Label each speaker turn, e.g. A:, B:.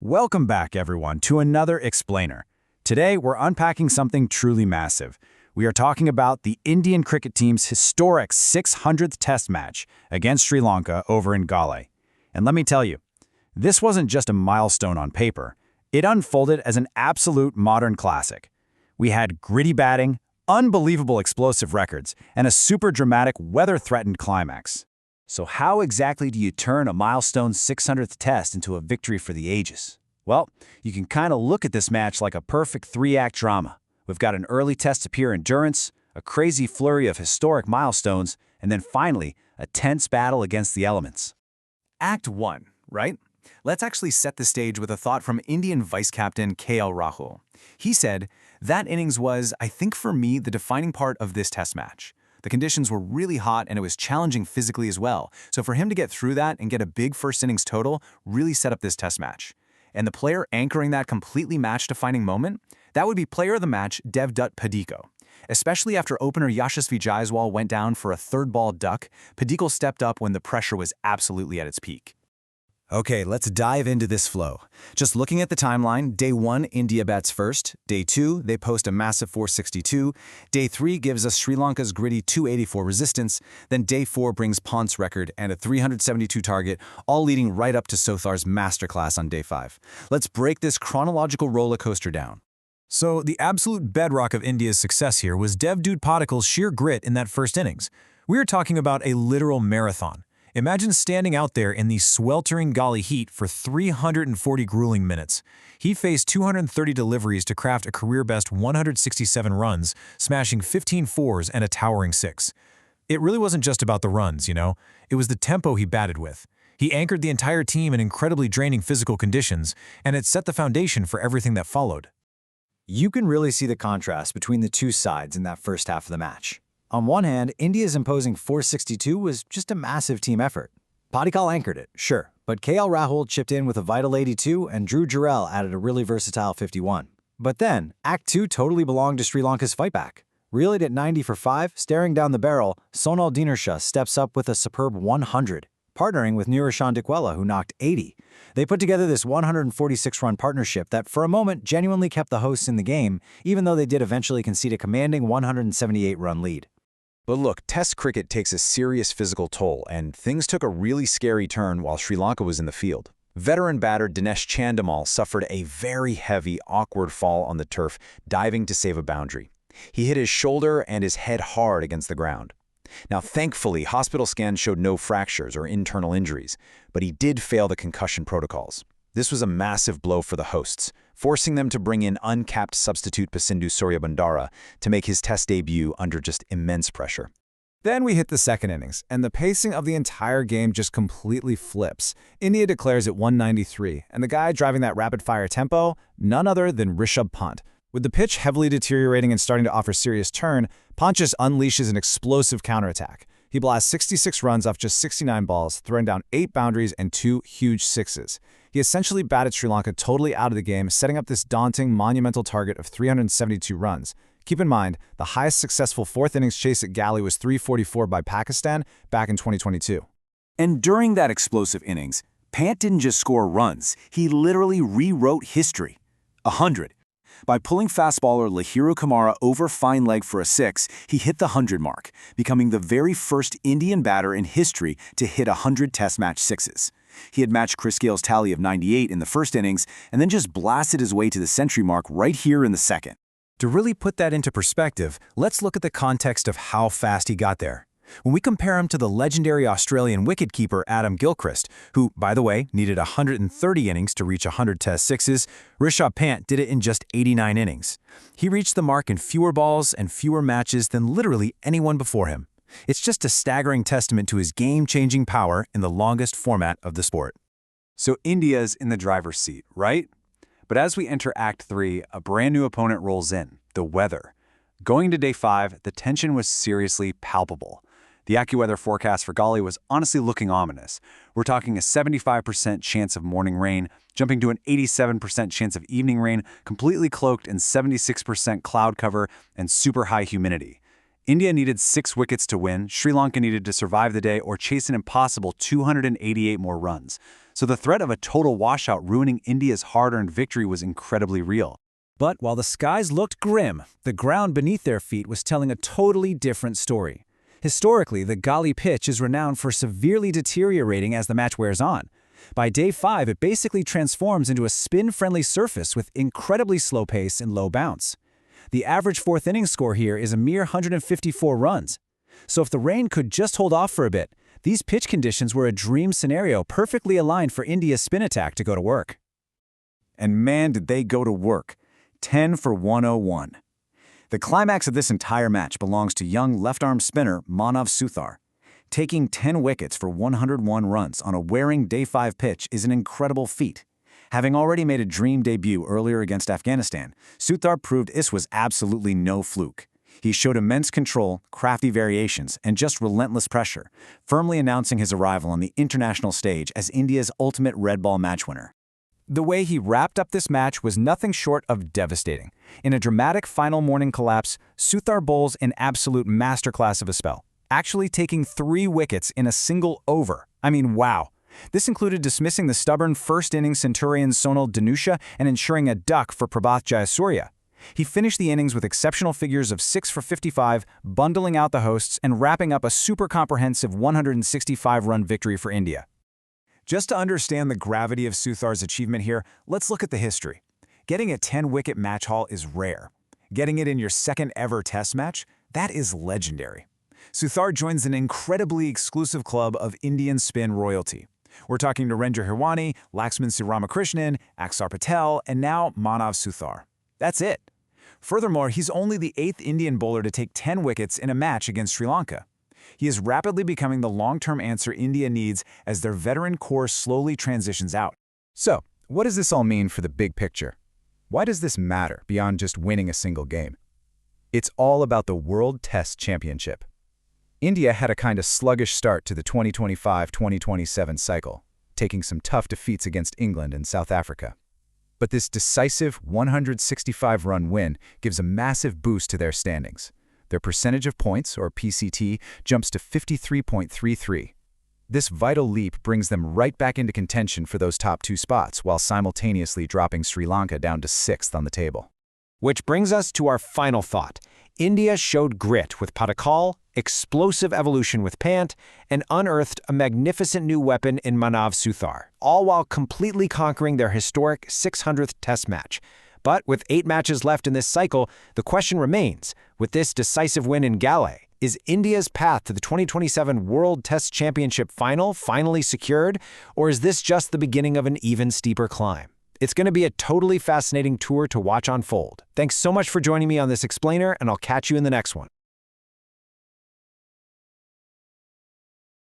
A: Welcome back, everyone, to another Explainer. Today, we're unpacking something truly massive. We are talking about the Indian cricket team's historic 600th Test match against Sri Lanka over in Galle. And let me tell you, this wasn't just a milestone on paper. It unfolded as an absolute modern classic. We had gritty batting, unbelievable explosive records, and a super dramatic, weather-threatened climax. So how exactly do you turn a milestone 600th Test into a victory for the ages? Well, you can kind of look at this match like a perfect three-act drama. We've got an early test of pure endurance, a crazy flurry of historic milestones, and then finally, a tense battle against the elements.
B: Act 1, right? Let's actually set the stage with a thought from Indian vice-captain KL Rahul. He said, "That innings was, I think for me, the defining part of this test match. The conditions were really hot and it was challenging physically as well. So for him to get through that and get a big first innings total really set up this test match. And the player anchoring that completely match-defining moment, that would be player of the match Devdutt Padikkal. Especially after opener Yashasvi Jaiswal went down for a third-ball duck, Padikkal stepped up when the pressure was absolutely at its peak."
A: Okay, let's dive into this flow. Just looking at the timeline, Day 1, India bats first. Day 2, they post a massive 462. Day 3 gives us Sri Lanka's gritty 284 resistance. Then Day 4 brings Pant's record and a 372 target, all leading right up to Suthar's masterclass on Day 5. Let's break this chronological roller coaster down. So, the absolute bedrock of India's success here was Devdutt Padikkal's sheer grit in that first innings. We are talking about a literal marathon. Imagine standing out there in the sweltering Galle heat for 340 grueling minutes. He faced 230 deliveries to craft a career-best 167 runs, smashing 15 fours and a towering 6. It really wasn't just about the runs, you know. It was the tempo he batted with. He anchored the entire team in incredibly draining physical conditions, and it set the foundation for everything that followed.
C: You can really see the contrast between the two sides in that first half of the match. On one hand, India's imposing 462 was just a massive team effort. Padikkal anchored it, sure, but KL Rahul chipped in with a vital 82 and Drew Jarrell added a really versatile 51. But then, Act 2 totally belonged to Sri Lanka's fightback. Reeled at 90 for 5, staring down the barrel, Sonal Dinersha steps up with a superb 100, partnering with Niroshan Dickwella, who knocked 80. They put together this 146-run partnership that for a moment genuinely kept the hosts in the game, even though they did eventually concede a commanding 178-run lead.
A: But look, Test cricket takes a serious physical toll, and things took a really scary turn while Sri Lanka was in the field. Veteran batter Dinesh Chandimal suffered a very heavy, awkward fall on the turf, diving to save a boundary. He hit his shoulder and his head hard against the ground. Now, thankfully, hospital scans showed no fractures or internal injuries, but he did fail the concussion protocols. This was a massive blow for the hosts, forcing them to bring in uncapped substitute Pasindu Suryabandara to make his Test debut under just immense pressure.
D: Then we hit the second innings, and the pacing of the entire game just completely flips. India declares at 193, and the guy driving that rapid-fire tempo, none other than Rishabh Pant. With the pitch heavily deteriorating and starting to offer serious turn, Pant just unleashes an explosive counterattack. He blasts 66 runs off just 69 balls, throwing down 8 boundaries and 2 huge sixes. He essentially batted Sri Lanka totally out of the game, setting up this daunting, monumental target of 372 runs. Keep in mind, the highest successful fourth innings chase at Galle was 344 by Pakistan back in 2022.
B: And during that explosive innings, Pant didn't just score runs, he literally rewrote history. 100. By pulling fastballer Lahiru Kumara over fine leg for a 6, he hit the 100 mark, becoming the very first Indian batter in history to hit 100 Test match sixes. He had matched Chris Gale's tally of 98 in the first innings and then just blasted his way to the century mark right here in the second.
A: To really put that into perspective, let's look at the context of how fast he got there. When we compare him to the legendary Australian wicketkeeper Adam Gilchrist, who, by the way, needed 130 innings to reach 100 Test sixes, Rishabh Pant did it in just 89 innings. He reached the mark in fewer balls and fewer matches than literally anyone before him. It's just a staggering testament to his game-changing power in the longest format of the sport.
B: So India's in the driver's seat, right? But as we enter Act 3, a brand new opponent rolls in, the weather. Going to Day 5, the tension was seriously palpable. The AccuWeather forecast for Galle was honestly looking ominous. We're talking a 75% chance of morning rain, jumping to an 87% chance of evening rain, completely cloaked in 76% cloud cover and super high humidity. India needed 6 wickets to win, Sri Lanka needed to survive the day or chase an impossible 288 more runs. so the threat of a total washout ruining India's hard-earned victory was incredibly real.
A: But while the skies looked grim, the ground beneath their feet was telling a totally different story. Historically, the Galle pitch is renowned for severely deteriorating as the match wears on. By day 5, it basically transforms into a spin-friendly surface with incredibly slow pace and low bounce. The average fourth inning score here is a mere 154 runs. So if the rain could just hold off for a bit, these pitch conditions were a dream scenario perfectly aligned for India's spin attack to go to work.
B: And man, did they go to work. 10 for 101. The climax of this entire match belongs to young left-arm spinner Manav Suthar. Taking 10 wickets for 101 runs on a wearing day 5 pitch is an incredible feat. Having already made a dream debut earlier against Afghanistan, Suthar proved this was absolutely no fluke. He showed immense control, crafty variations, and just relentless pressure, firmly announcing his arrival on the international stage as India's ultimate red ball match winner.
A: The way he wrapped up this match was nothing short of devastating. In a dramatic final morning collapse, Suthar bowls an absolute masterclass of a spell, actually taking 3 wickets in a single over. I mean, wow. This included dismissing the stubborn first-inning Centurion Sonal Danusha and ensuring a duck for Prabhat Jayasurya. He finished the innings with exceptional figures of 6 for 55, bundling out the hosts and wrapping up a super comprehensive 165-run victory for India.
B: Just to understand the gravity of Suthar's achievement here, let's look at the history. Getting a 10-wicket match haul is rare. Getting it in your second ever test match, that is legendary. Suthar joins an incredibly exclusive club of Indian spin royalty. We're talking Narendra Hirwani, Laxman Siramakrishnan, Axar Patel, and now Manav Suthar. That's it. Furthermore, he's only the 8th Indian bowler to take 10 wickets in a match against Sri Lanka. He is rapidly becoming the long-term answer India needs as their veteran core slowly transitions out.
D: So, what does this all mean for the big picture? Why does this matter beyond just winning a single game? It's all about the World Test Championship. India had a kind of sluggish start to the 2025-2027 cycle, taking some tough defeats against England and South Africa. But this decisive 165-run win gives a massive boost to their standings. Their percentage of points, or PCT, jumps to 53.33. This vital leap brings them right back into contention for those top 2 spots, while simultaneously dropping Sri Lanka down to 6th on the table.
E: Which brings us to our final thought. India showed grit with Padikkal, explosive evolution with Pant, and unearthed a magnificent new weapon in Manav Suthar, all while completely conquering their historic 600th Test match. But with 8 matches left in this cycle, the question remains, with this decisive win in Galle, is India's path to the 2027 World Test Championship final finally secured, or is this just the beginning of an even steeper climb? It's going to be a totally fascinating tour to watch unfold. Thanks so much for joining me on this explainer, and I'll catch you in the next one.